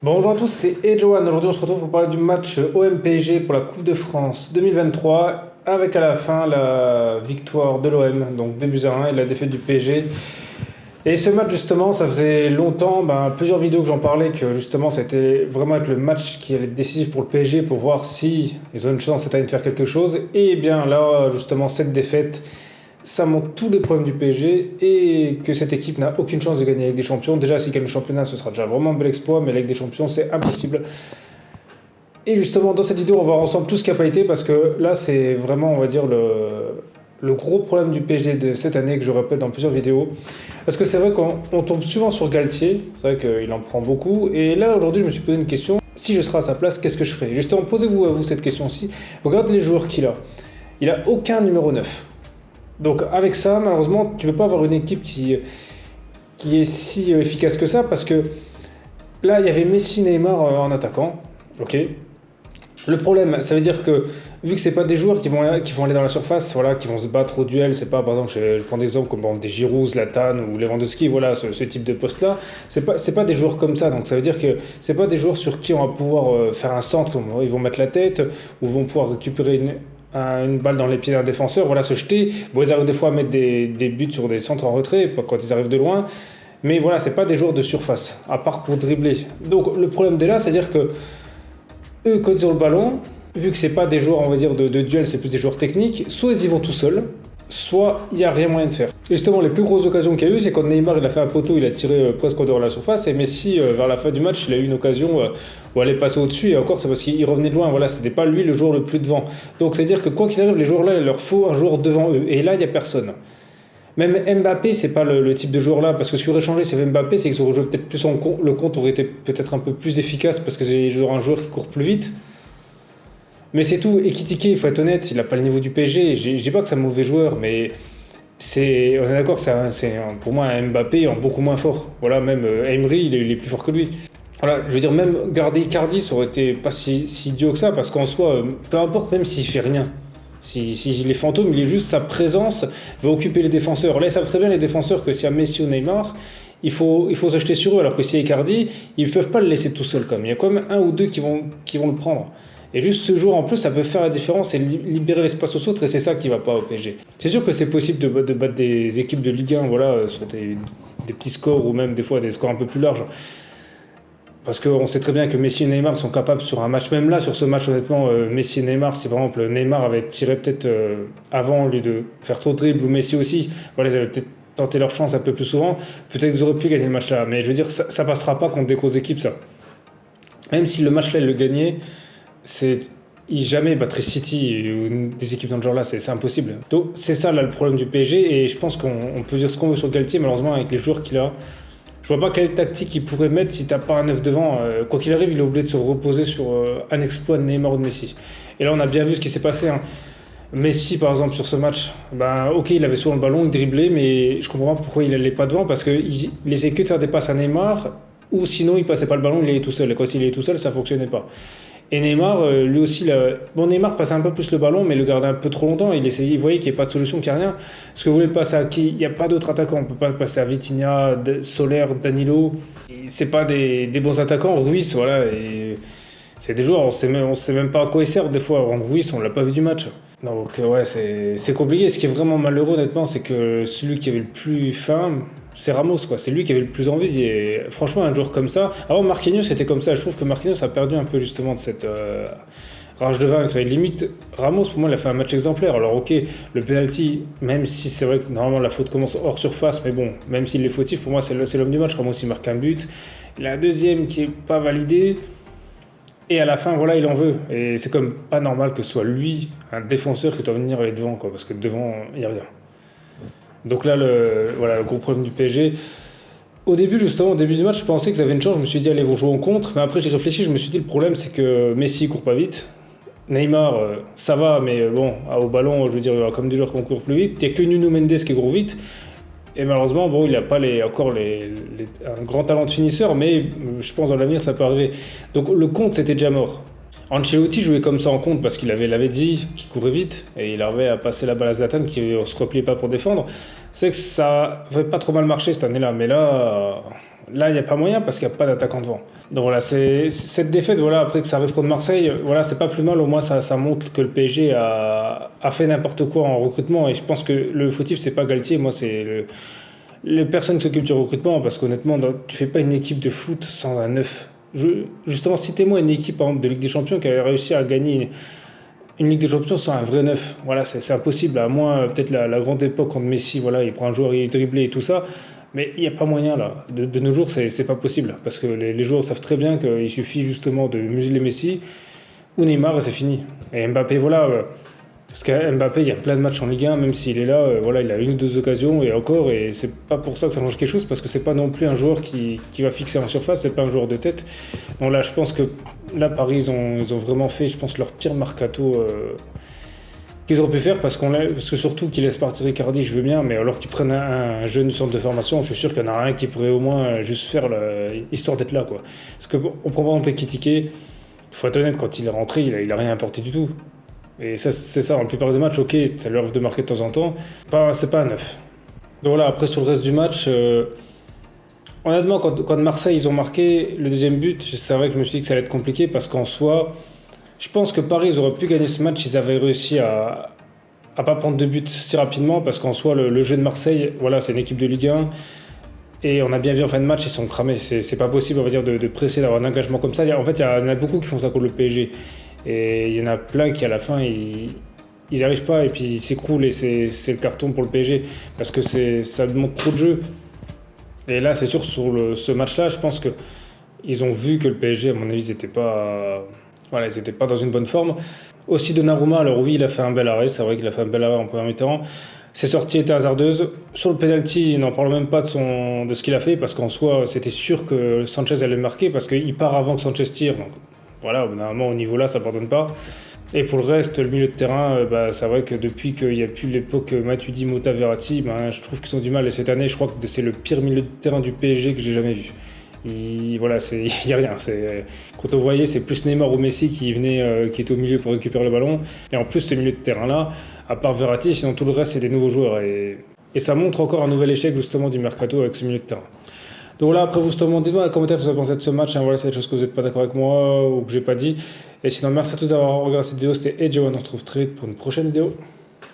Bonjour à tous, c'est Edjoan. Aujourd'hui, on se retrouve pour parler du match OM-PSG pour la Coupe de France 2023, avec à la fin la victoire de l'OM, donc 2-1 et la défaite du PSG. Et ce match, justement, ça faisait longtemps, plusieurs vidéos que j'en parlais, que justement, c'était vraiment être le match qui allait être décisif pour le PSG, pour voir si ils ont une chance cette année de faire quelque chose. Et bien là, justement, cette défaite, ça montre tous les problèmes du PSG et que cette équipe n'a aucune chance de gagner avec des champions. Déjà, s'ils gagnent le championnat, ce sera déjà vraiment un bel exploit, mais avec des champions, c'est impossible. Et justement, dans cette vidéo, on va voir ensemble tout ce qui n'a pas été, parce que là, c'est vraiment, on va dire, le gros problème du PSG de cette année, que je répète dans plusieurs vidéos. Parce que c'est vrai qu'on tombe souvent sur Galtier, c'est vrai qu'il en prend beaucoup. Et là, aujourd'hui, je me suis posé une question. Si je serais à sa place, qu'est-ce que je ferais? Justement, posez-vous à vous cette question aussi. Regardez les joueurs qu'il a. Il n'a aucun numéro 9. Donc avec ça, malheureusement, tu ne peux pas avoir une équipe qui est si efficace que ça, parce que là, il y avait Messi, Neymar en attaquant. Ok. Le problème, ça veut dire que vu que c'est pas des joueurs qui vont aller dans la surface, voilà, qui vont se battre au duel, c'est pas, par exemple, je prends des exemples comme des Giroud, Zlatan ou Lewandowski, voilà, ce type de poste-là, c'est pas des joueurs comme ça. Donc ça veut dire que c'est pas des joueurs sur qui on va pouvoir faire un centre, où ils vont mettre la tête, ou vont pouvoir récupérer une balle dans les pieds d'un défenseur, voilà, se jeter. Bon, ils arrivent des fois à mettre des buts sur des centres en retrait, quand ils arrivent de loin. Mais voilà, c'est pas des joueurs de surface, à part pour dribbler. Donc le problème dès là, c'est-à-dire que eux, quand ils ont le ballon, vu que c'est pas des joueurs, on va dire, de duel, c'est plus des joueurs techniques, soit ils y vont tout seuls, soit il n'y a rien moyen de faire. Et justement, les plus grosses occasions qu'il y a eu, c'est quand Neymar il a fait un poteau, il a tiré presque en dehors de la surface, et Messi, vers la fin du match, il a eu une occasion où aller passer au-dessus, et encore, c'est parce qu'il revenait de loin, voilà, c'était pas lui le joueur le plus devant. Donc c'est-à-dire que quoi qu'il arrive, les joueurs-là, il leur faut un joueur devant eux, et là, il n'y a personne. Même Mbappé, c'est pas le type de joueur là, parce que si tu aurais changé, c'est Mbappé, c'est qu'ils auraient joué peut-être plus le compte aurait été peut-être un peu plus efficace, parce que c'est un joueur qui court plus vite. Mais c'est tout. Ekitike, il faut être honnête, il n'a pas le niveau du PSG. Je dis pas que c'est un mauvais joueur, mais on est d'accord, pour moi un Mbappé en beaucoup moins fort. Voilà, même Emery, il est plus fort que lui. Voilà, je veux dire, même garder Icardi, ça aurait été pas si idiot que ça, parce qu'en soi, peu importe, même s'il fait rien. Si les fantômes, il est juste sa présence va occuper les défenseurs. Là, ils savent très bien les défenseurs que s'il y a Messi ou Neymar, il faut se jeter sur eux. Alors que si Icardi, ils ne peuvent pas le laisser tout seul. Il y a quand même un ou deux qui vont le prendre. Et juste ce jour en plus, ça peut faire la différence et libérer l'espace aux autres, et c'est ça qui ne va pas au PSG. C'est sûr que c'est possible de battre des équipes de Ligue 1, voilà, sur des petits scores, ou même des fois des scores un peu plus larges. Parce qu'on sait très bien que Messi et Neymar sont capables sur un match, même là, sur ce match, honnêtement, Messi et Neymar, si par exemple Neymar avait tiré peut-être avant, au lieu de faire trop de dribbles, ou Messi aussi, voilà, ils avaient peut-être tenté leur chance un peu plus souvent, peut-être qu'ils auraient pu gagner le match là. Mais je veux dire, ça passera pas contre des grosses équipes, ça. Même si le match là, ils le gagnaient, ils jamais battraient City ou des équipes dans le genre là, c'est impossible. Donc c'est ça là le problème du PSG, et je pense qu'on peut dire ce qu'on veut sur Galtier, malheureusement, avec les joueurs qu'il a. Je vois pas quelle tactique il pourrait mettre si t'as pas un 9 devant. Quoi qu'il arrive, il est obligé de se reposer sur un exploit de Neymar ou de Messi. Et là, on a bien vu ce qui s'est passé. Hein. Messi, par exemple, sur ce match, ok, il avait souvent le ballon, il driblait, mais je comprends pas pourquoi il allait pas devant, parce qu'il essayait que de faire des passes à Neymar, ou sinon il passait pas le ballon, il allait tout seul. Et quand il allait tout seul, ça fonctionnait pas. Et Neymar, lui aussi, Neymar passait un peu plus le ballon, mais le gardait un peu trop longtemps. Il voyait qu'il n'y avait pas de solution, qu'il n'y a rien. Est-ce que vous voulez le passer à qui? Il n'y a pas d'autres attaquants. On ne peut pas passer à Vitinha, Soler, Danilo. C'est pas des bons attaquants. Ruiz, voilà. Et c'est des joueurs, on sait même pas à quoi ils servent des fois. Ruiz, on l'a pas vu du match. Donc ouais, c'est compliqué. Ce qui est vraiment malheureux, honnêtement, c'est que celui qui avait le plus faim, c'est Ramos, quoi. C'est lui qui avait le plus envie. Et franchement, un joueur comme ça. Avant, Marquinhos, c'était comme ça. Je trouve que Marquinhos a perdu un peu justement de cette rage de vaincre. Et limite, Ramos, pour moi, il a fait un match exemplaire. Alors, ok, le penalty, même si c'est vrai que normalement la faute commence hors surface, mais bon, même s'il est fautif, pour moi, c'est l'homme du match. Ramos, il marque un but. Il a un deuxième qui est pas validé. Et à la fin, voilà, il en veut. Et c'est comme pas normal que ce soit lui, un défenseur, qui doit venir aller devant, quoi. Parce que devant, il n'y a rien. Donc là, le gros problème du PSG. Au début du match, je pensais qu'ils avaient une chance. Je me suis dit, allez, ils vont jouer en contre. Mais après, j'ai réfléchi. Je me suis dit, le problème, c'est que Messi ne court pas vite. Neymar, ça va, mais bon, au ballon, je veux dire, comme des joueurs qui courent plus vite. Il n'y a que Nuno Mendes qui court vite. Et malheureusement, bon, il n'a pas un grand talent de finisseur, mais je pense dans l'avenir, ça peut arriver. Donc le compte, c'était déjà mort. Ancelotti jouait comme ça en contre parce qu'il l'avait dit, qu'il courait vite et il arrivait à passer la balle à Zlatan qui ne se repliait pas pour défendre. C'est que ça avait pas trop mal marché cette année-là, mais là il n'y a pas moyen parce qu'il n'y a pas d'attaquant devant. Donc voilà, c'est cette défaite, voilà, après que ça arrive contre Marseille, voilà, c'est pas plus mal, au moins ça montre que le PSG a fait n'importe quoi en recrutement et je pense que le fautif c'est pas Galtier, moi c'est les personnes qui s'occupent du recrutement parce qu'honnêtement, tu fais pas une équipe de foot sans un neuf. Justement, citez-moi une équipe par exemple, de Ligue des Champions qui a réussi à gagner une Ligue des Champions sans un vrai neuf. Voilà, c'est impossible. À moins peut-être la grande époque quand Messi, voilà, il prend un joueur, il est dribblé et tout ça. Mais il n'y a pas moyen là. De nos jours, c'est pas possible. Parce que les joueurs savent très bien qu'il suffit justement de museler Messi ou Neymar et c'est fini. Et Mbappé, voilà. Parce qu'à Mbappé, il y a plein de matchs en Ligue 1, même s'il est là, voilà, il a une ou deux occasions et encore, et c'est pas pour ça que ça change quelque chose, parce que c'est pas non plus un joueur qui va fixer en surface, c'est pas un joueur de tête. Donc là, je pense que là, Paris, ils ont vraiment fait, je pense, leur pire mercato qu'ils auraient pu faire, parce que surtout qu'ils laissent partir Icardi, je veux bien, mais alors qu'ils prennent un jeune centre de formation, je suis sûr qu'il y en a un qui pourrait au moins juste faire histoire d'être là, quoi. Parce qu'on prend par exemple Ekitike, il faut être honnête, quand il est rentré, il a rien apporté du tout. Et ça, c'est ça, dans la plupart des matchs, ok, ça lui arrive de marquer de temps en temps, c'est pas un neuf. Donc voilà, après sur le reste du match, honnêtement, quand Marseille ils ont marqué le deuxième but, c'est vrai que je me suis dit que ça allait être compliqué parce qu'en soi, je pense que Paris ils auraient pu gagner ce match s'ils avaient réussi à pas prendre de but si rapidement parce qu'en soi, le jeu de Marseille, voilà, c'est une équipe de Ligue 1. Et on a bien vu en fin de match, ils sont cramés. C'est pas possible, on va dire, de presser, d'avoir un engagement comme ça. En fait, il y en a beaucoup qui font ça contre le PSG. Et il y en a plein qui, à la fin, ils n'y arrivent pas et puis ils s'écroulent et c'est le carton pour le PSG. Parce que ça demande trop de jeu. Et là, c'est sûr, sur ce match-là, je pense qu'ils ont vu que le PSG, à mon avis, ils n'étaient pas, voilà, ils étaient pas dans une bonne forme. Aussi Donnarumma, alors oui, il a fait un bel arrêt. C'est vrai qu'il a fait un bel arrêt en première mi-temps. Ses sorties étaient hasardeuses. Sur le penalty, il n'en parle même pas de ce qu'il a fait parce qu'en soi, c'était sûr que Sanchez allait marquer parce qu'il part avant que Sanchez tire. Donc voilà, normalement, au niveau là, ça ne pardonne pas. Et pour le reste, le milieu de terrain, c'est vrai que depuis qu'il n'y a plus l'époque Matuidi, Mota, Verratti, je trouve qu'ils ont du mal. Et cette année, je crois que c'est le pire milieu de terrain du PSG que j'ai jamais vu. Voilà, il n'y a rien. Quand on voyait, c'est plus Neymar ou Messi qui était au milieu pour récupérer le ballon. Et en plus, ce milieu de terrain-là, à part Verratti, sinon tout le reste, c'est des nouveaux joueurs. Et ça montre encore un nouvel échec justement du mercato avec ce milieu de terrain. Donc là, après, vous justement, dites-moi dans les commentaires ce que vous pensez de ce match. Voilà, c'est des choses que vous n'êtes pas d'accord avec moi ou que j'ai pas dit. Et sinon, merci à tous d'avoir regardé cette vidéo. C'était Edgewan. On se retrouve très vite pour une prochaine vidéo.